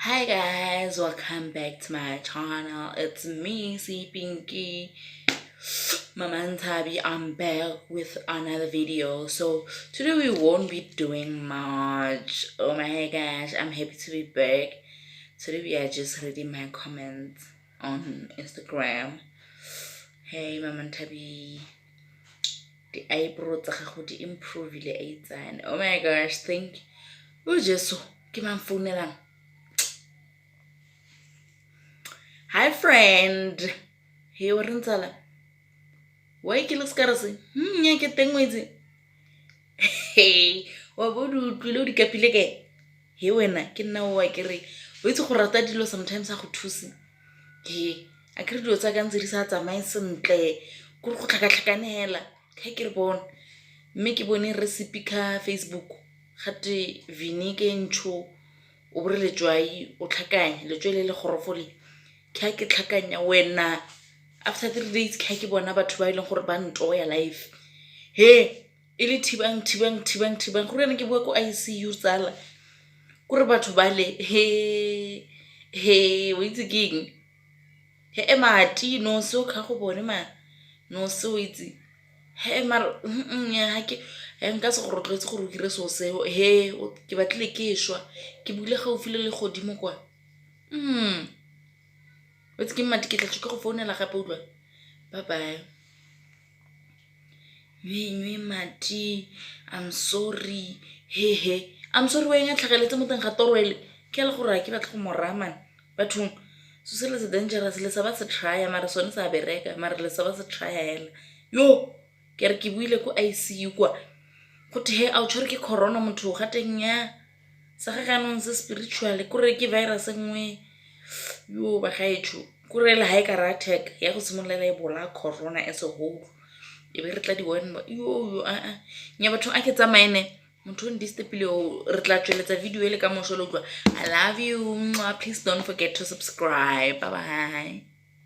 Hi guys, welcome back to my channel. It's me, C Pinky, Mama Nthabi. I'm back with another video. So today we won't be doing much. Oh my gosh, I'm happy to be back. Today we are just reading my comments on Instagram. Hey Mama Nthabi, the eyebrows tsa gago di improve le a. Oh my gosh, thank you. Just so ke mang phone. Hi friend. Hey, what is it? Why ke le skarase? Ya ke teng wetse. Hey, wa bo du tlile di kapile ke. He wena ke nna wa ke re. O itse go rata dilo sometimes a go thusi. He, a ke re dilo tsa ka ntse di sa tsamaye sentle. Go tlhakatlhakanela. Ka ke re bona. Mme ke bone recipe ka Facebook. Gate vinike ntsho. O bore letswai o tlhakanya letswai le gorofole. Ka ke tlhakanya wena. After 3 days ka ke bona batho ba ile gore ba ntoya life. He ile thibang gore ne ke bua ko ICU tsala gore batho ba le he o itse keng he emati no so ka go bone ma no so itse he mar ha ke nka se go rotletse gore o dire so seo he ke batlile ke shwa ke bule gaufi le godimo kwa what's ke mati ke tla go founela gape utlwa. Bye bye. Nwe mati. I'm sorry. He. I'm sorry wa enga tlhageletse mo teng ga torwele. Ke le gore a ke batla go morama. Bathong so se le se dangerous le sa ba se try mara sone sa bereka mara le sa ba se try hela. Yo, ke re ke buile ko ICU kwa. Go the a o tshwere ke corona motho ga teng ya. Sa ga ganong se spiritual kore ke virus engwe. Yo ba gaetsho. Kore le high attack ya go simolela e bola corona as a whole. E be re tla di bona yo nya batho a ke tsamaene motho ndi stepile o re tla tsweletsa video ele ka moso lo utlwa. I love you. Please don't forget to subscribe. Bye bye.